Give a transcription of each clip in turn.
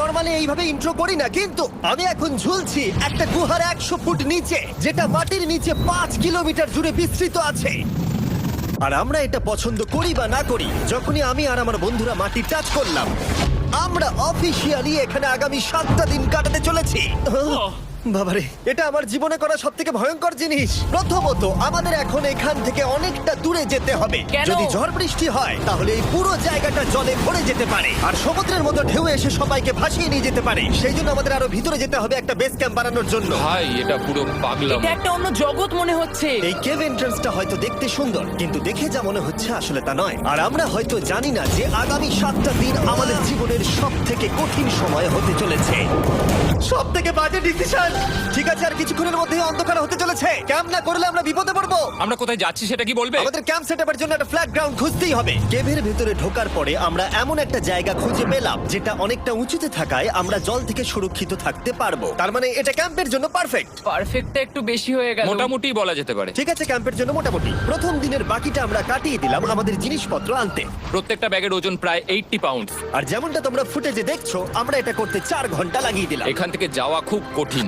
Normally এইভাবে intro করি না, কিন্তু আমি এখন ঝুলছি একটা গুহার 100 ফুট নিচে, যেটা মাটির নিচে 5 কিলোমিটার জুড়ে বিস্তৃত আছে। আর আমরা এটা পছন্দ করি বা না করি, যখনই আমি আর আমার বন্ধুরা মাটি টাচ করলাম, আমরা অফিসিয়ালি এখানে আগামী 7টা দিন কাটাতে চলেছি। বাবারে, এটা আমার জীবনে করা সবথেকে ভয়ঙ্কর জিনিস। প্রথমত, আমাদের এখন এখান থেকে অনেকটা দূরে যেতে হবে। কেন? যদি ঝড় বৃষ্টি হয় তাহলে এই পুরো জায়গাটা জলে ভরে যেতে পারে, আর সমুদ্রের মতো ঢেউ এসে সবাইকে ভাসিয়ে নিয়ে যেতে পারে। সেই জন্য আমাদের আরো ভিতরে যেতে হবে একটা বেস ক্যাম্প বানানোর জন্য। ভাই এটা পুরো পাগলাম। এটা একটা অন্য জগৎ মনে হচ্ছে। এই কেভ এন্ট্রান্সটা হয়তো দেখতে সুন্দর, কিন্তু দেখে যা মনে হচ্ছে আসলে তা নয়। আর আমরা হয়তো জানি না যে আগামী 7টা দিন আমাদের জীবনের সব থেকে কঠিন সময় হতে চলেছে। সব থেকে বাজে ডিসিশন। ঠিক আছে, আর কিছুক্ষণের মধ্যেই অন্ধকার হতে চলেছে। ক্যাম্প না করলে আমরা বিপদে পড়বো। আমরা কোথায় যাচ্ছি সেটা কি বলবে? আমাদের ক্যাম্প সেটআপের জন্য একটা ফ্ল্যাট গ্রাউন্ড খুঁজতেই হবে। কেভের ভেতরে ঢোকার পরে আমরা এমন একটা জায়গা খুঁজে পেলাম যেটা অনেকটা উঁচুতে থাকায় আমরা জল থেকে সুরক্ষিত থাকতে পারবো। তার মানে এটা ক্যাম্পের জন্য পারফেক্ট। পারফেক্টটা একটু বেশি হয়ে গেল। মোটামুটি বলা যেতে পারে। ঠিক আছে, ক্যাম্পের জন্য মোটামুটি। প্রথম দিনের বাকিটা আমরা কাটিয়ে দিলাম আমাদের জিনিসপত্র আনতে। প্রত্যেকটা ব্যাগের ওজন প্রায় 80 পাউন্ড। আর যেমনটা তোমরা ফুটেজে দেখছো, আমরা এটা করতে 4 ঘন্টা লাগিয়ে দিলাম। এখান থেকে যাওয়া খুব কঠিন।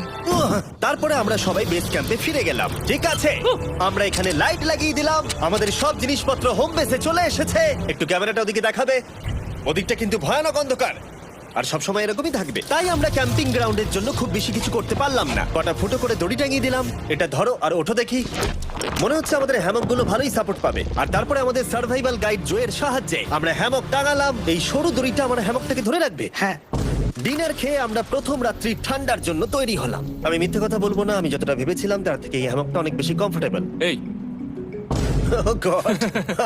তারপরে আমরা সবাই বেস ক্যাম্পে ফিরে গেলাম। ঠিক আছে, আমরা এখানে লাইট লাগিয়ে দিলাম। আমাদের সব জিনিসপত্র হোম বেসে চলে এসেছে। একটু ক্যামেরাটা ওদিকে দেখাবে? ওদিকটা কিন্তু ভয়ানক অন্ধকার, আর সবসময় এরকমই থাকবে। তাই আমরা ক্যাম্পিং গ্রাউন্ডের জন্য খুব বেশি কিছু করতে পারলাম না। কটা ফুটো করে দড়ি টাঙিয়ে দিলাম। এটা ধরো আর ওঠো দেখি। মনে হচ্ছে আমাদের হ্যামকগুলো ভালোই সাপোর্ট পাবে। আর তারপরে আমাদের সার্ভাইভাল গাইড জোয়ের সাহায্যে আমরা হ্যামক টাঙালাম। এই সরু দড়িটা আমার হ্যামকটাকে ধরে রাখবে। হ্যাঁ। ডিনার খেয়ে আমরা প্রথম রাত্রি ঠান্ডার জন্য তৈরি হলাম। আমি মিথ্যে কথা বলবো না, আমি যতটা ভেবেছিলাম তার থেকে এই হ্যামকটা অনেক বেশি কমফোর্টেবল। এই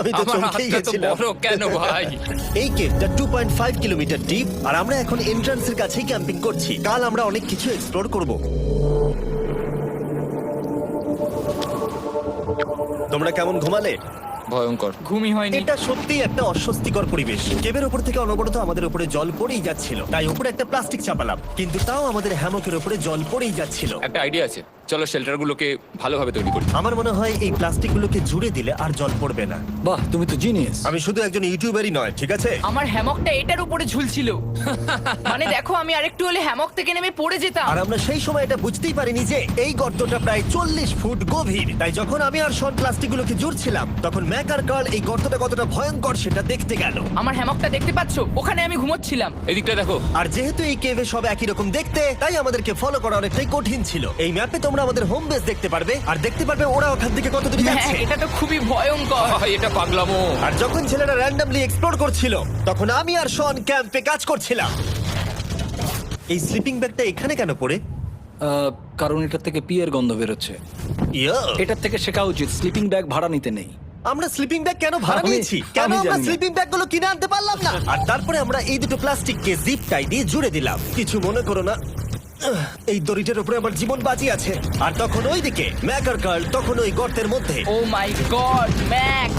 আমি তো আমার চমকেই হাতটা তো গেছিলাম। বড় কেন ভাই? এই কেভটা 2.5 কিলোমিটার ডিপ, আর আমরা এখন এন্ট্রান্সের কাছেই ক্যাম্পিং করছি। কাল আমরা অনেক কিছু এক্সপ্লোর করব। তোমরা কেমন ঘুমালে? ভয়ঙ্কর। ঘুমই হয়নি। এটা সত্যি একটা অস্বস্তিকর পরিবেশ। কেবের উপর থেকে অনবরত আমাদের উপরে জল পড়েই যাচ্ছিল, তাই উপরে একটা প্লাস্টিক চাপালাম, কিন্তু তাও আমাদের হ্যামকের উপরে জল পড়েই যাচ্ছিল। একটা আইডিয়া আছে, চলো শেল্টারগুলোকে ভালোভাবে তৈরি করি। আমার মনে হয় এই প্লাস্টিকগুলোকে জুড়ে দিলে আর জল পড়বে না। বাহ, তুমি তো জিনিয়াস। আমি শুধু একজন ইউটিউবারই নয়, ঠিক আছে? আমার হ্যামকটা এটার উপরে ঝুলছিল। মানে দেখো, আমি আরেকটু হলে হ্যামক থেকে নেমে পড়ে যেতাম। আর আমরা সেই সময় এটা বুঝতেই পারিনি যে এই গর্তটা প্রায় 40 ফুট গভীর। তাই যখন আমি আর শন প্লাস্টিকগুলোকে জুড়ছিলাম, তখন ম্যাক আর কার্ল এই গর্তটা কতটা ভয়ঙ্কর সেটা দেখতে গেল। আমার হ্যামকটা দেখতে পাচ্ছো? ওখানে আমি ঘুমোচ্ছিলাম। এদিকটা দেখো। আর যেহেতু এই কেভে সব একই রকম দেখতে, তাই আমাদেরকে ফলো করা অনেকটাই কঠিন ছিল। এই ম্যাপে তোমরা আমাদের হোম বেস দেখতে পারবে, আর দেখতে পারবে ওরা ওখান থেকে কত দূরে হ্যাঁ, যাচ্ছে। এটা তো খুবই ভয়ঙ্কর। ভাই এটা পাগলামো। আর যখন ছেলেরা র্যান্ডমলি এক্সপ্লোর করছিল, তখন আমি আর শন ক্যাম্পে কাজ করছিলাম। এই স্লিপিং ব্যাগটা এখানে কেন পড়ে? কারণ এটার থেকে পিয়ের গন্ধ বেরোচ্ছে। ইয়া, এটার থেকে শেখা উচিত স্লিপিং ব্যাগ ভাড়া নিতে নেই। আমরা স্লিপিং ব্যাগ কেন ভাড়া আমি- নিয়েছি? কেন আমি আমরা জানি না। স্লিপিং ব্যাগ গুলো কিনে আনতে পারলাম না? আর তারপরে আমরা এই দুটো প্লাস্টিককে জিপ টাই দিয়ে জুড়ে দিলাম। কিছু মনে করো না, এই দড়িটার উপরে আমার জীবন বাজি আছে। আর তখন ওইদিকে ম্যাক আর কার্ল তখন ওই গর্তের মধ্যে। ও মাই গড, ম্যাক!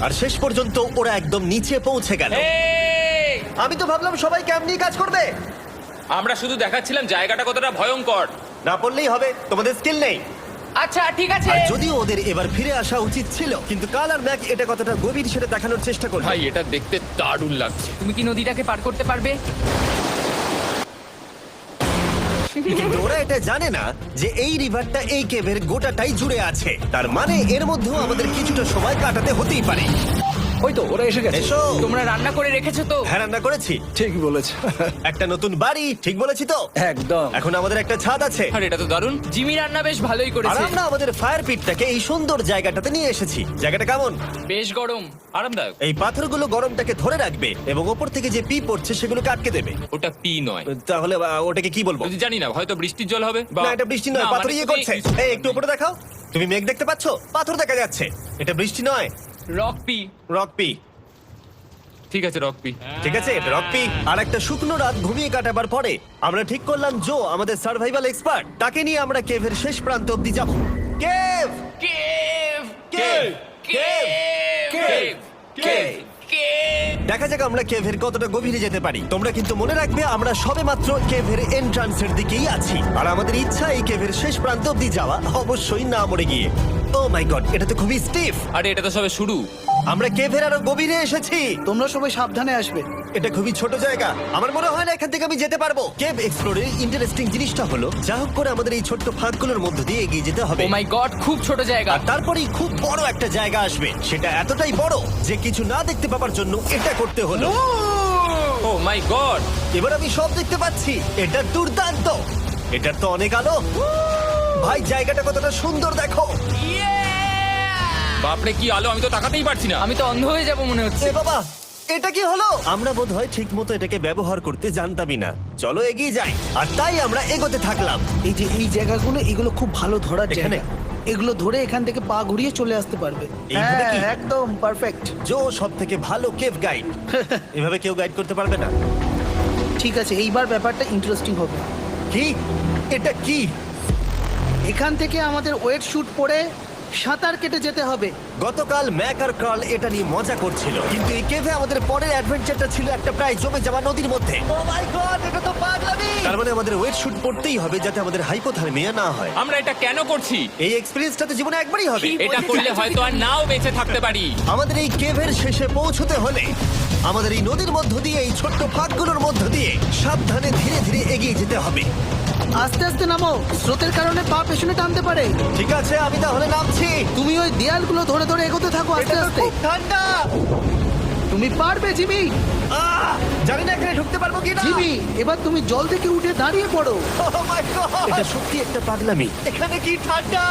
আর শেষ পর্যন্ত ওরা একদম নিচে পৌঁছে গেল। এই! আমি তো ভাবলাম সবাই ক্যাম্প নিয়ে কাজ করবে। আমরা শুধু দেখাচ্ছিলাম জায়গাটা কতটা ভয়ঙ্কর। না পড়লেই হবে, তোমাদের স্কিল নেই। আচ্ছা ঠিক আছে। আর যদিও ওদের এবার ফিরে আসা উচিত ছিল, কিন্তু কাল আর ম্যাক এটা কতটা গভীর সেটা দেখানোর চেষ্টা করলো। ভাই এটা দেখতে দারুণ লাগছে। তুমি কি নদীটাকে পার করতে পারবে? কিন্তু ওরা এটা জানে না যে এই রিভারটা এই কেভের গোটাটাই জুড়ে আছে। তার মানে এর মধ্যেও আমাদের কিছুটা সময় কাটাতে হতেই পারে। ওই তো ওরা এসে গেছে। এসো। তোমরা রান্না করে রেখেছো তো? হ্যাঁ, রান্না করেছি। ঠিক বলেছ। একটা নতুন বাড়ি, ঠিক বলেছি তো? একদম। এখন আমাদের একটা ছাদ আছে। আর এটা তো দারুণ। জিমি রান্না বেশ ভালোই আর করেছে। আমরা আমাদের ফায়ার পিটটাকে এই সুন্দর জায়গাটাতে নিয়ে এসেছি। জায়গাটা কেমন? বেশ গরম। আরামদায়ক। এই পাথরগুলো গরমটাকে ধরে রাখবে এবং ওপর থেকে যে পি পড়ছে সেগুলোকে আটকে দেবে। ওটা পি নয়। তাহলে ওটাকে কি বলবো? যদি জানি না, হয়তো বৃষ্টির জল হবে। না, এটা বৃষ্টি নয়, পাথর মানে ইয়ে তুমি- করছে। এই একটু উপরে দেখাও। তুমি মেঘ দেখতে পাচ্ছো? পাথর দেখা যাচ্ছে। এটা বৃষ্টি নয়, রক পি। Rock P. ঠিক আছে, রক পি। ঠিক আছে, এটা রক পি। আর একটা শুকনো রাত ঘুমিয়ে কাটাবার পরে আমরা ঠিক করলাম জো আমাদের সার্ভাইভাল এক্সপার্ট, তাকে নিয়ে আমরা কেভের শেষ প্রান্ত অব্দি যাব। Cave, cave! Cave, cave, cave! Cave. দেখা যাক আমরা কেভের কতটা গভীরে যেতে পারি। তোমরা কিন্তু মনে রাখবে আমরা সবেমাত্র কেভের এন্ট্রান্সের দিকেই আছি, আর আমাদের ইচ্ছা এই কেভের শেষ প্রান্ত অব্দি যাওয়া, অবশ্যই না মরে গিয়ে। ও মাই গড, এটা তো খুবই স্টিফ। আরে এটা তো সবে শুরু। আমরা কেভের আরো গভীরে এসেছি। তোমরা সবাই সাবধানে আসবে। এটা খুবই ছোট জায়গা, আমার মনে হয় না এখান থেকে আমি যেতে পারবো। কেভ এক্সপ্লোরের ইন্টারেস্টিং জিনিসটা হলো যা হোক করে আমাদের এই ছোট্ট ফাঁকগুলোর মধ্য দিয়ে এগিয়ে যেতে হবে। ও মাই গড, খুব ছোট জায়গা। আর তারপরেই খুব বড় একটা জায়গা আসবে, সেটা এতটাই বড় যে কিছু না দেখতে পাওয়ার জন্য এটা করতে হলো। ও মাই গড! এবার আমি সব দেখতে পাচ্ছি, এটা দুর্দান্ত। এটার তো অনেক আলো। ভাই জায়গাটা কতটা সুন্দর দেখো। বাপরে কি আলো, আমি তো তাকাতেই পারছি না। আমি তো অন্ধ হয়ে যাব মনে হচ্ছে। এ বাবা, এটা কি হলো? আমরা বোধহয় ঠিক মতো এটাকে ব্যবহার করতে জানতামই না। চলো এগিয়ে যাই। আর তাই আমরা এগোতে থাকলাম। এই যে এই জায়গাগুলো, এগুলো খুব ভালো ধরার এখানে? জায়গা। এগুলো ধরে এখান থেকে পা ঘুরিয়ে চলে আসতে পারবে। এইভাবে কি? একদম পারফেক্ট। জো সব থেকে ভালো কেভ গাইড। এভাবে কেউ গাইড করতে পারবে না। ঠিক আছে, এইবার ব্যাপারটা ইন্টারেস্টিং হবে। কি? এটা কি? এখান থেকে আমাদের ওয়েট শুট পরে সাঁতার কেটে যেতে হবে। গতকাল ম্যাক আর কার্ল এটা নিয়ে মজা করছিল, কিন্তু এই কেভে আমাদের পরের অ্যাডভেঞ্চারটা ছিল একটা প্রায় জমে যাওয়া নদীর মধ্যে। ও মাই গড, এটা তো পাগলামি! তার মানে আমাদের ওয়েট শুট পড়তেই হবে যাতে আমাদের হাইপোথার্মিয়া না হয়। আমরা এটা কেন করছি? এই এক্সপেরিয়েন্সটা তো জীবনে একবারই হবে। এটা করলে হয়তো আর নাও বেঁচে থাকতে পারি। আমাদের এই কেভের শেষে পৌঁছতে হলে আমাদের এই নদীর মধ্য দিয়ে, এই ছোট্ট ফাঁকগুলোর মধ্য দিয়ে সাবধানে ধীরে ধীরে এগিয়ে যেতে হবে। আস্তে আস্তে নামো, স্রোতের কারণে পা পেছনে টানতে পারে। ঠিক আছে, আমি তাহলে নামছি। তুমি ওই দেয়ালগুলো ধরে ধরে এগোতে থাকো আস্তে এটা তো আস্তে। খুব ঠান্ডা। তুমি পারবে জিমি। জানি না এখানে ঢুকতে পারবো কিনা। জিমি, এবার তুমি জল থেকে উঠে দাঁড়িয়ে পড়ো। Oh my God! এটা সত্যি একটা পাগলামি। এখানে কি ঠান্ডা!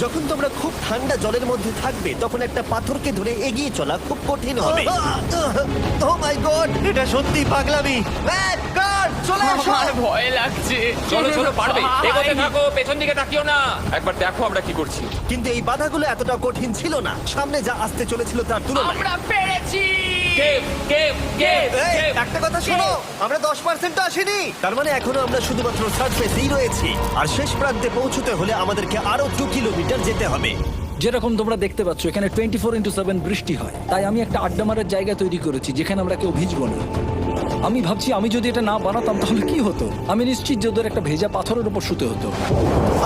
যখন তোমরা খুব ঠান্ডা জলের মধ্যে থাকবে তখন একটা পাথরকে ধরে এগিয়ে চলা খুব কঠিন হবে। Oh my God! এটা সত্যি পাগলামি। ম্যাক, কার্ল, চলে এসো। আমার ভয় লাগছে। চলো চলো, পারবে। ভাই। এগোতে থাকো, পেছন দিকে তাকিও না। একবার দেখো আমরা কি করছি। কিন্তু এই বাধাগুলো এতটা কঠিন ছিল না সামনে যা আসতে চলেছিল তার তুলনায়। আমরা পেরেছি। কেভ কেভ কেভ এই, কেভ। একটা কথা শোনো, আমরা 10% আসিনি। তার মানে এখনো আমরা শুধুমাত্র সার্ফেসেই রয়েছি, আর শেষ প্রান্তে পৌঁছতে হলে আমাদেরকে আরো 2 কিলোমিটার যেতে হবে। যেরকম তোমরা দেখতে পাচ্ছ এখানে 24x7 বৃষ্টি হয়, তাই আমি একটা আড্ডা মারার জায়গা তৈরি করেছি যেখানে আমরা কেউ ভিজবো না। আমি ভাবছি আমি যদি এটা না বানাতাম তাহলে কি হতো। আমি নিশ্চিত যে ওদের একটা ভেজা পাথরের উপর শুতে হতো।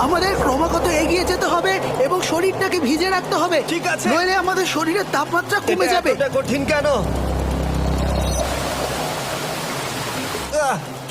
আমাদের ক্রমাগত এগিয়ে যেতে হবে এবং শরীরটাকে ভিজে রাখতে হবে। ঠিক আছে। নইলে আমাদের শরীরের তাপমাত্রা কমে এটা যাবে। এতটা কঠিন কেন?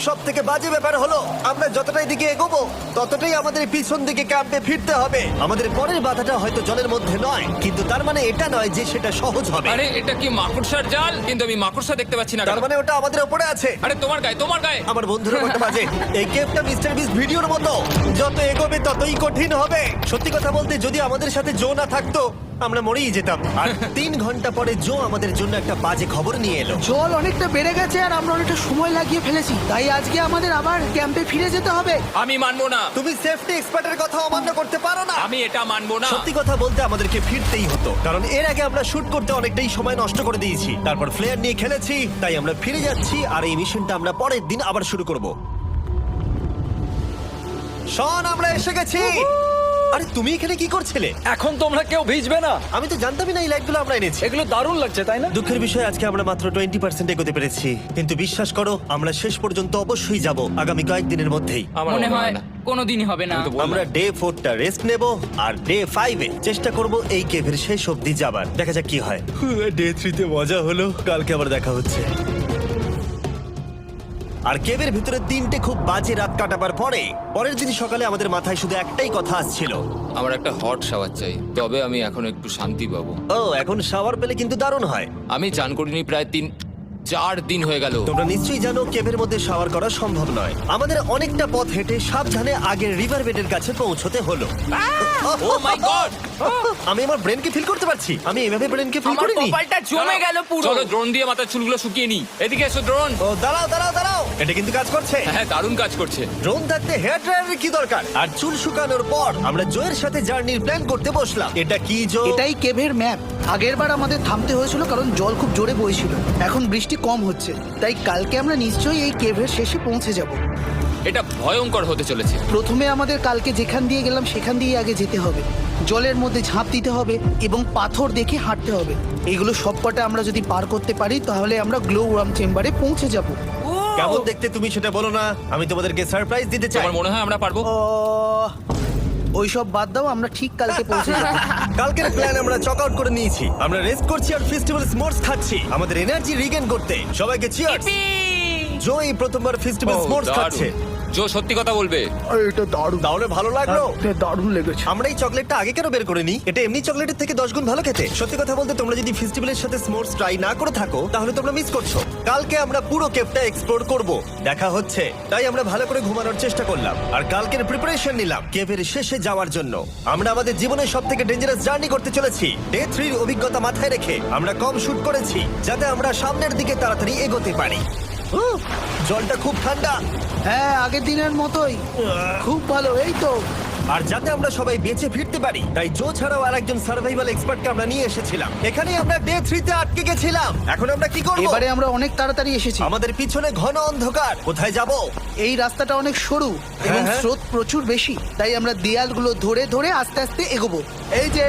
সব থেকে বাজে ব্যাপার হলো আমরা যতটাই দিকে এগোবো ততটাই আমাদের পিছন দিকে ক্যাম্পে ফিরতে হবে। আমাদের পরের বাধাটা হয়তো জলের মধ্যে নয়, কিন্তু তার মানে এটা নয় যে সেটা সহজ হবে। আরে এটা কি মাকড়সার জাল? কিন্তু আমি মাকড়সা দেখতে পাচ্ছি না তার কেন? মানে ওটা আমাদের উপরে আছে। আরে তোমার গায়ে, তোমার গায়ে। আমার বন্ধুরা বলতে বাজে, এই গেমটা মিস্টার বিস ভিডিওর মতো, যত এগোবে ততই কঠিন হবে। সত্যি কথা বলতে যদি আমাদের সাথে জো না থাকতো আমরা মরেই যেতাম। আর 3 ঘন্টা পরে জো আমাদের জন্য একটা বাজে খবর নিয়ে এলো। জল অনেকটা বেড়ে গেছে আর আমরা অনেকটা সময় লাগিয়ে ফেলেছি, তাই আজকে আমাদের আবার ক্যাম্পে ফিরে যেতে হবে। আমি মানবো না। তুমি সেফটি এক্সপার্টের কথা অমান্য করতে পারো না। আমি এটা মানবো না। সত্যি কথা বলতে আমাদেরকে ফিরতেই হতো, কারণ এর আগে আমরা শুট করতে অনেকটাই সময় নষ্ট করে দিয়েছি। তারপর ফ্লেয়ার নিয়ে খেলেছি, তাই আমরা ফিরে যাচ্ছি আর এই মিশনটা আমরা পরের দিন আবার শুরু করব। শন, আমরা এসে গেছি। আরে তুমি এখানে কি করছিলে? এখন তোমরা কেউ ভিজবে না। আমি তো জানতামই না এই লাইটগুলো আমরা এনেছি। এগুলো দারুণ লাগছে তাই না? দুঃখের বিষয় আজকে আমরা মাত্র 20% এগোতে পেরেছি, কিন্তু বিশ্বাস করো আমরা শেষ পর্যন্ত অবশ্যই যাব আগামী কয়েকদিনের মধ্যেই। আমার মনে হয় না। কোনোদিনই হবে না। আমি তো বললাম। আমরা ডে 4টা রেস্ট নেব আর ডে 5-এ চেষ্টা করব এই কেভের শেষ অবধি যাবার। দেখা যাক কি হয়। ডে 3-তে মজা হলো, কালকে আবার দেখা হচ্ছে। আর কেভের ভিতরে 3টে খুব বাজে রাত কাটাবার পরে পরের দিন সকালে আমাদের মাথায় শুধু একটাই কথা আসছিল, আমার একটা হট শাওয়ার চাই, তবে আমি এখন একটু শান্তি পাবো। ও এখন শাওয়ার পেলে কিন্তু দারুণ হয়। আমি চান করিনি প্রায় 3-4 দিন হয়ে গেল। তোমরা নিশ্চয়ই জানো কেভের মধ্যে শাওয়ার করা সম্ভব নয়। আমাদের অনেকটা পথ হেঁটে সাবধানে আগের রিভার বেডের কাছে পৌঁছতে হলো। ও মাই গড! আমি আমার ব্রেনকে ফিল করতে পারছি। আমি এভাবে ব্রেনকে ফিল আমার করিনি। কপালটা জমে গেল পুরো। চলো ড্রোন দিয়ে মাথার চুলগুলো শুকিয়ে নি। এদিকে এসো ড্রোন। ও দাঁড়াও দাঁড়াও দাঁড়াও, এটা কিন্তু কাজ করছে। হ্যাঁ, দারুণ কাজ করছে। ড্রোন থাকতে হেয়ার ড্রায়ারের কি দরকার? আর চুল শুকানোর পর আমরা জোয়ের সাথে জার্নির প্ল্যান করতে বসলাম। এটা কি জো? এটাই কেভের ম্যাপ। আগেরবার আমাদের থামতে হয়েছিল কারণ জল খুব জোরে বইছিল। এখন বৃষ্টি কম হচ্ছে, তাই কালকে আমরা নিশ্চয়ই এই কেভের শেষে পৌঁছে যাব। এটা ভয়ঙ্কর হতে চলেছে। প্রথমে আমাদের কালকে যেখান দিয়ে গেলাম সেখান দিয়ে আগে যেতে হবে। জলের মধ্যে ঝাঁপ দিতে হবে এবং পাথর দেখে হাঁটতে হবে। এগুলো সবকটা আমরা যদি পার করতে পারি তাহলে আমরা গ্লো ওয়ার্ম চেম্বারে পৌঁছে যাব। কেমন দেখতে তুমি সেটা বলো না, আমি তোমাদেরকে সারপ্রাইজ দিতে চাই। তোমার মনে হয় আমরা পারবো? ওইসব বাদ দাও, আমরা ঠিক কালকে পৌঁছে যাবো। কালকের প্ল্যান আমরা চক আউট করে নিয়েছি। আমরা রেস্ট করছি আর ফেস্টিভ্যাল স্মোর্টস খাচ্ছি আমাদের এনার্জি রিগেন করতে। সবাইকে চিয়ার্স। Yippee! জো এই প্রথমবার ফেস্টিভ্যাল স্মোর্টস খাচ্ছে। জো সত্যি কথা বলবে। এটা দারুণ, তাহলে ভালো লাগলো? এটা দারুণ লেগেছে। আমরা এই চকলেটটা আগে কেন বের করিনি? এটা এমনি চকলেটের থেকে 10 গুণ ভালো খেতে। সত্যি কথা বলতে তোমরা যদি ফেস্টিভ্যালের সাথে স্মোর্টস ট্রাই না করে থাকো তাহলে তোমরা মিস করছো। কালকে আমরা পুরো কেভটা এক্সপ্লোর করব, দেখা হচ্ছে। তাই আমরা ভালো করে ঘুমানোর চেষ্টা করলাম আর কালকের প্রিপারেশন নিলাম কেভের শেষে যাওয়ার জন্য। আমরা আমাদের জীবনের সবথেকে ডেঞ্জারাস জার্নি করতে চলেছি। ডে 3 এর অভিজ্ঞতা মাথায় রেখে আমরা কম শুট করেছি যাতে আমরা সামনের দিকে তাড়াতাড়ি এগোতে পারি। উহ, জলটা খুব ঠান্ডা। হ্যাঁ, আগের দিনের মতোই খুব ভালো। এই তো আর যাতে আমরা সবাই বেঁচে ফিরতে পারি তাই জো ছাড়াও আরেকজন সার্ভাইভাল এক্সপার্টকে আমরা নিয়ে এসেছিলাম। এখানে আমরা ডে 3 তে আটকে গেছিলাম। এখন আমরা কি করব? এবারে আমরা অনেক তাড়াতাড়ি এসেছি। আমাদের পিছনে ঘন অন্ধকার। কোথায় যাব? এই রাস্তাটা অনেক সরু এবং হ্যাঁ। স্রোত প্রচুর বেশি, তাই আমরা দেয়ালগুলো ধরে ধরে আস্তে আস্তে এগোবো। এই যে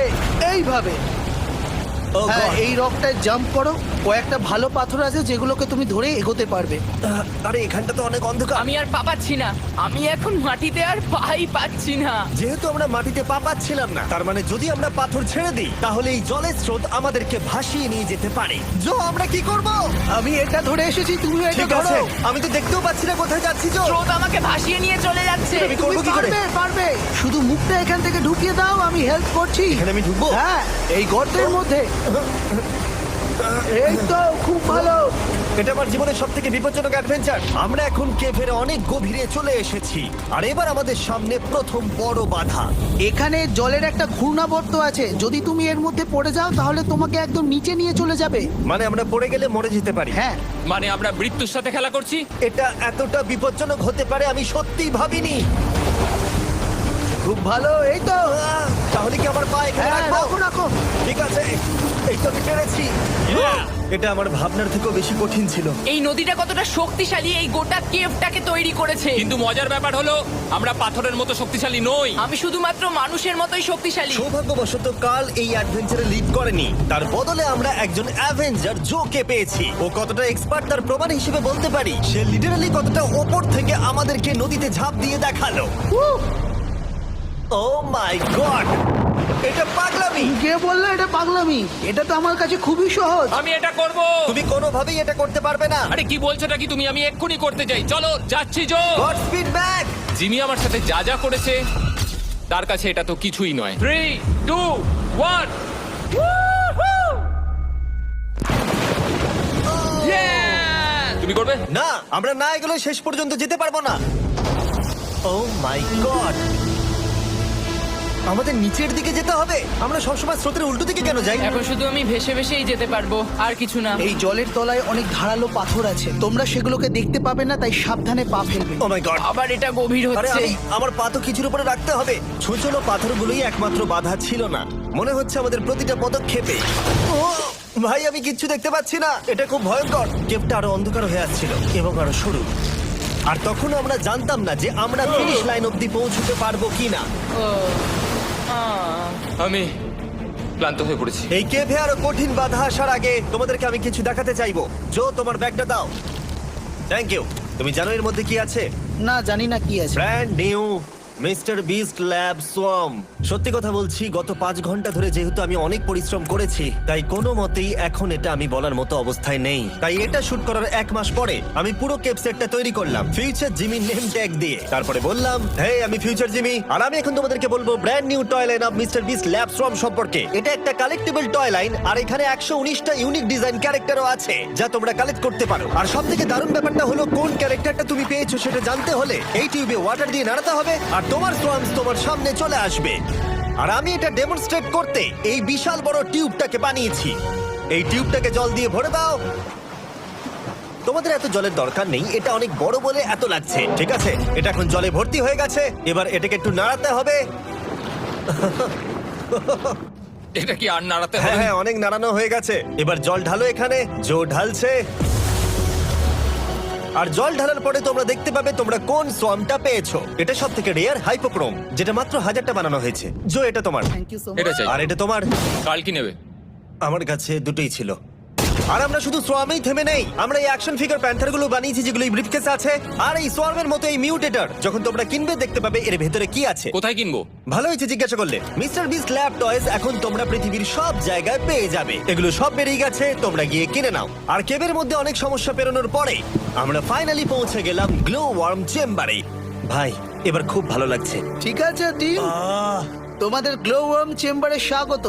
এইভাবে। ও হ্যাঁ, God! এই রকটায় জাম্প করো। কয়েকটা ভালো পাথর আছে যেগুলোকে তুমি ধরে এগোতে পারবে। আরে এখানটা তো অনেক অন্ধকার। আমি আর পা পাচ্ছি না, আমি এখন মাটিতে আর পাই পাচ্ছি না। যেহেতু আমরা মাটিতে পা পাচ্ছিলাম না তার মানে যদি আমরা পাথর ছেড়ে দিই তাহলে এই জলের স্রোত আমাদেরকে ভাসিয়ে নিয়ে যেতে পারে। জো আমরা কি করব? আমি এটা ধরে এসেছি, তুমি এটা ঠিক আছে, ধরো। আমি তো দেখতেও পাচ্ছি না কোথায় যাচ্ছি। জো স্রোত আমাকে ভাসিয়ে নিয়ে চলে যাচ্ছে। আমি তুমি করবো কি করে? পারবে, পারবে। শুধু মুখটা এখান থেকে ঢুকিয়ে দাও, আমি হেল্প করছি। এখানে আমি ঢুকবো? হ্যাঁ, এই গর্তের মধ্যে। এই তো খুব ভালো। এটা আমার জীবনের সবথেকে বিপজ্জনক অ্যাডভেঞ্চার। আমরা এখন কেভের অনেক গভীরে চলে এসেছি আর এবার আমাদের সামনে প্রথম বড় বাধা। এখানে জলের একটা ঘূর্ণাবর্ত আছে, যদি তুমি এর মধ্যে পড়ে যাও তাহলে তোমাকে একদম নিচে নিয়ে চলে যাবে। মানে আমরা পড়ে গেলে মরে যেতে পারি। হ্যাঁ, মানে আমরা মৃত্যুর সাথে খেলা করছি। এটা এতটা বিপজ্জনক হতে পারে আমি সত্যিই ভাবিনি। খুব ভালো। এই তো। তাহলে কি আমার পা এখানে হ্যাঁ, রাখবো? রাখো রাখো। ঠিক আছে, এই তো আমি পেরেছি। এটা আমার ভাবনার থেকেও বেশি কঠিন ছিল। এই নদীটা কতটা শক্তিশালী এই গোটা কেভটাকে তৈরি করেছে। কিন্তু মজার ব্যাপার হলো আমরা পাথরের মতো শক্তিশালী নই। আমি শুধুমাত্র মানুষের মতোই শক্তিশালী। সৌভাগ্যবশত কার্ল এই অ্যাডভেঞ্চারে লিড করেনি, তার বদলে আমরা একজন অ্যাভেঞ্জার জোকে পেয়েছি। ও কতটা এক্সপার্ট তার প্রমাণ হিসেবে বলতে পারি। সে লিটারালি কতটা ওপর থেকে আমাদেরকে নদীতে ঝাঁপ দিয়ে দেখালো। ও মাই গড, এটা পাগলামি। কে বললো এটা পাগলামি? এটা তো আমার কাছে খুবই সহজ। আমি এটা করব। তুমি কোনোভাবেই এটা করতে পারবে না। আরে কি বলছোটা কি তুমি? আমি এক্ষুনি করতে চাই। চলো যাচ্ছি Joe. God speed back. Jimmy আমার সাথে যা যা করেছে তার কাছে এটা তো কিছুই নয়। 3, 2, 1। তুমি করবে? না, আমরা না এগুলো শেষ পর্যন্ত যেতে পারবো না। ও মাই গড, আমাদের নিচের দিকে যেতে হবে। আমরা সবসময় স্রোতের উল্টো দিকে কেন যাই? এখন শুধু আমি ভেসে ভেসেই যেতে পারবো, আর কিছু না। এই জলের তলায় অনেক ধারালো পাথর আছে, তোমরা সেগুলোকে দেখতে পাবে না, তাই সাবধানে পা ফেলবে। ও মাই গড, আবার এটা গভীর আরে হচ্ছে। আমার পা তো কিছুর উপরে রাখতে হবে। ছোট পাথরগুলোই একমাত্র বাধা ছিল না, মনে হচ্ছে আমাদের প্রতিটা পদক্ষেপে। ও ভাই, আমি কিচ্ছু দেখতে পাচ্ছি না। এটা খুব ভয়ঙ্কর। কেভটা আরো অন্ধকার হয়ে আসছিল এবং আরো সরু। আর তখন আমরা জানতাম না যে আমরা ফিনিশ লাইন অব্দি পৌঁছতে পারবো কিনা। আমি ক্লান্ত হয়ে পড়েছি। এই কেভে আরো কঠিন বাধা আসার আগে তোমাদেরকে আমি কিছু দেখাতে চাইবো। জো, তোমার ব্যাগটা দাও। Thank you. তুমি জানো এর মধ্যে কি আছে? না, জানি না কি আছে। Brand new mister beast lab swamp. সত্যি কথা বলছি, গত 5 ঘন্টা ধরে যেহেতু আমি অনেক পরিশ্রম করেছি তাই কোনো মতেই এখন এটা আমি বলার মতো অবস্থায় নেই। তাই এটা শুট করার 1 মাস পরে আমি পুরো কেপ সেটটা তৈরি করলাম ফিউচার জিমি নেম ট্যাগ দিয়ে। তারপরে বললাম, হেই, আমি ফিউচার জিমি আর আমি এখন তোমাদেরকে বলবো brand new toy line of mister beast lab swamp সম্পর্কে। এটা একটা কালেক্টেবল টয় লাইন আর এখানে 119টা ইউনিক ডিজাইন ক্যারেক্টারও আছে যা তোমরা কালেক্ট করতে পারো। আর সবথেকে দারুণ ব্যাপারটা হলো কোন ক্যারেক্টারটা তুমি পেয়েছো সেটা জানতে হলে এই টিউবে ওয়াটার দিয়ে নাড়াতে হবে আর তোমার সোয়ামস তোমার সামনে চলে আসবে। আর আমি এটা ডেমনস্ট্রেট করতে এই বিশাল বড় টিউবটাকে বানিয়েছি। এই টিউবটাকে জল দিয়ে ভরে দাও। তোমাদের এত জলের দরকার নেই, এটা অনেক বড় বলে এত লাগছে। ঠিক আছে, এটা এখন জলে ভর্তি হয়ে গেছে। এবার এটাকে একটু নাড়াতে হবে। এটা কি আর নাড়াতে হ্যাঁ হবে? হ্যাঁ, অনেক নাড়ানো হয়ে গেছে। এবার জল ঢালো এখানে। জো ঢালছে। আর জল ঢালার পরে তোমরা দেখতে পাবে তোমরা কোন সোয়ামটা পেয়েছো। এটা সবথেকে রেয়ার হাইপোক্রোম, যেটা মাত্র 1000টা বানানো হয়েছে। জো, এটা তোমার। থ্যাংক ইউ সো এটা মাচ। চাই। আর এটা তোমার। কাল কি নেবে? আমার কাছে দুটোই ছিল। আর আমরা শুধু সোয়ামেই থেমে নেই, আমরা এই অ্যাকশন ফিগার প্যান্থার গুলো বানিয়েছি যেগুলো এই ব্রিফকেসে আছে। আর এই সোয়ার্মের মতো এই মিউটেটর যখন তোমরা কিনবে দেখতে পাবে এর ভেতরে কি আছে। কোথায় কিনবো? ভালো হয়েছে জিজ্ঞাসা করলে। মিস্টার বিস্ট ল্যাব টয়েস এখন তোমরা পৃথিবীর সব জায়গায় পেয়ে যাবে। এগুলো সব বেরিয়ে গেছে, তোমরা গিয়ে কিনে নাও। আর কেবের মধ্যে অনেক সমস্যা পেরোনোর পরে আমরা ফাইনালি পৌঁছে গেলাম গ্লো ওয়ার্ম চেম্বারে। ভাই এবার খুব ভালো লাগছে। ঠিক আছে টিম, তোমাদের গ্লো ওয়ার্ম চেম্বারে স্বাগত।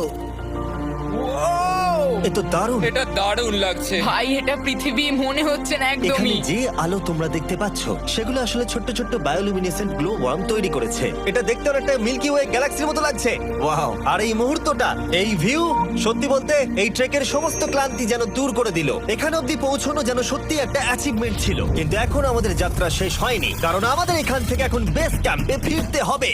এ তো দারুণ। এটা দারুণ লাগছে। ভাই এটা পৃথিবী মনে হচ্ছে না এখানে একদমই। যে আলো তোমরা দেখতে পাচ্ছ সেগুলো আসলে ছোট্ট ছোট্ট বায়োলুমিনেসেন্ট গ্লো ওয়ার্ম তৈরি করেছে। এটা দেখতে অনেকটা মিল্কি ওয়ে গ্যালাক্সির মতো লাগছে। ওয়াও! আর এই মুহূর্তটা, এই ভিউ, সত্যি বলতে এই ট্রেকের সমস্ত ক্লান্তি যেন দূর করে দিল। এখানে অবধি পৌঁছানো যেন সত্যি একটা অ্যাচিভমেন্ট ছিল। কিন্তু এখন আমাদের যাত্রা শেষ হয়নি, কারণ আমাদের এখান থেকে এখন বেস ক্যাম্পে ফিরতে হবে।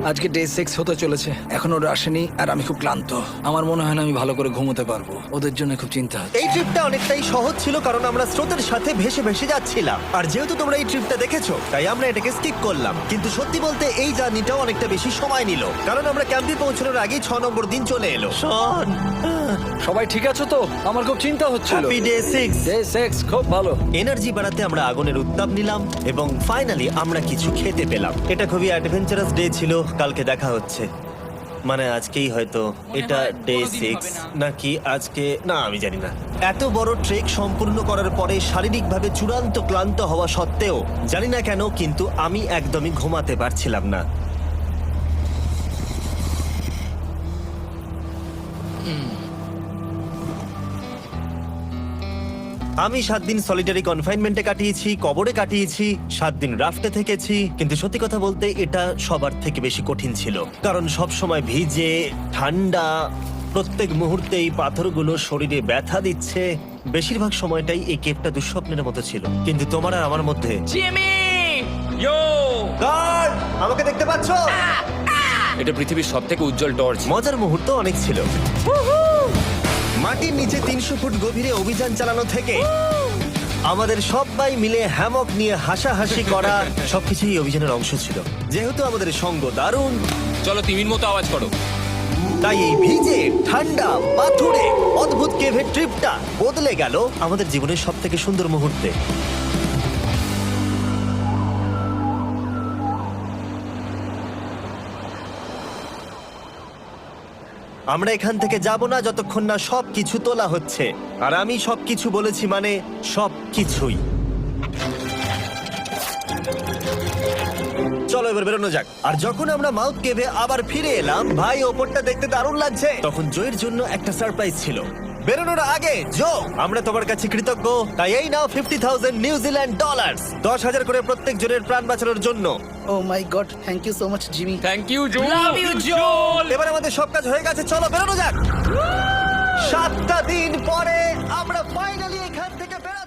আজকে ডে 6 হতে চলেছে, এখনো ওরা আসেনি আর আমি খুব ক্লান্ত। আমার মনে হয় না আমি ভালো করে ঘুমোতে পারবো, ওদের জন্য খুব চিন্তা হচ্ছে। এই ট্রিপটা অনেকটাই সহজ ছিল কারণ আমরা স্রোতের সাথে ভেসে ভেসে যাচ্ছিলাম। আর যেহেতু তোমরা এই ট্রিপটা দেখেছো তাই আমরা এটাকে স্কিপ করলাম। কিন্তু সত্যি বলতে এই জার্নিটাও অনেকটা বেশি সময় নিল, কারণ আমরা ক্যাম্পে পৌঁছানোর আগেই 6 নম্বর দিন চলে এলো। শন, সবাই ঠিক আছে তো? আমার খুব চিন্তা হচ্ছিল। Happy day 6। ডে 6 খুব ভালো। এনার্জি বাড়াতে আমরা আগুনের উত্তাপ নিলাম এবং ফাইনালি আমরা কিছু খেতে পেলাম। এটা খুবই অ্যাডভেঞ্চারাস ডে ছিল। কালকে দেখা হচ্ছে, মানে আজকেই হয়তো। এটা হয় ডে কোনোদিন 6 হবে না। নাকি আজকে, না আমি জানি না। এত বড় ট্রেক সম্পূর্ণ করার পরে শারীরিকভাবে চূড়ান্ত ক্লান্ত হওয়া সত্ত্বেও জানি না কেন কিন্তু আমি একদমই ঘুমাতে পারছিলাম না। আমি 7 দিন সলিটারি কনফাইনমেন্টে কাটিয়েছি, কবরে কাটিয়েছি, 7 দিন রাফটে থেকেছি। কিন্তু সত্যি কথা বলতে এটা সবার থেকে বেশি কঠিন ছিল, কারণ সব সময় ভিজে, ঠান্ডা, প্রত্যেক মুহূর্তে এই পাথরগুলো শরীরে ব্যথা দিচ্ছে। বেশিরভাগ সময়টাই এই কেপটা দুঃস্বপ্নের মতো ছিল। কিন্তু তোমার আর আমার মধ্যে জিমি! ইয়ো! গার্ড, আমাকে দেখতে পাচ্ছো? এটা পৃথিবীর সবথেকে উজ্জ্বল টর্চ। মজার মুহূর্ত অনেক ছিল। মাটির নিচে 300 ফুট গভীরে অভিযান চালানো থেকে আমাদের সবাই মিলে হ্যামক নিয়ে হাসাহাসি করা সবকিছুই এই অভিযানের অংশ ছিল। যেহেতু আমাদের সঙ্গ দারুণ, চলো তিমির মতো আওয়াজ করো। তাই এই ভিজে, ঠান্ডা, পাথুরে অদ্ভুত কেভের ট্রিপটা বদলে গেল আমাদের জীবনের সব থেকে সুন্দর মুহূর্তে। আমরা এখান থেকে যাব না যতক্ষণ না সবকিছু তোলা হচ্ছে। আর আমি সবকিছু বলেছি মানে সবকিছুই। চলো এবার বেরোনো যাক। আর যখন আমরা মাউথ কেভে আবার ফিরে এলাম, ভাই ওপরটা দেখতে দারুণ লাগছে। তখন জয়ের জন্য একটা সারপ্রাইজ ছিল। বেরোনোর আগে জো, আমরা তোমার কাছে কৃতজ্ঞ। তাই এই নাও $50,000 নিউজিল্যান্ড ডলার, 10,000 করে প্রত্যেক জনের প্রাণ বাঁচানোর জন্য। Oh my God, thank you so much Jimmy. Thank you Joe. Love you, Joel! এবার আমাদের সব কাজ হয়ে গেছে, চলো বেরোনো যাক। 7টা দিন পরে আমরা ফাইনালি এখান থেকে বেরোচ্ছি।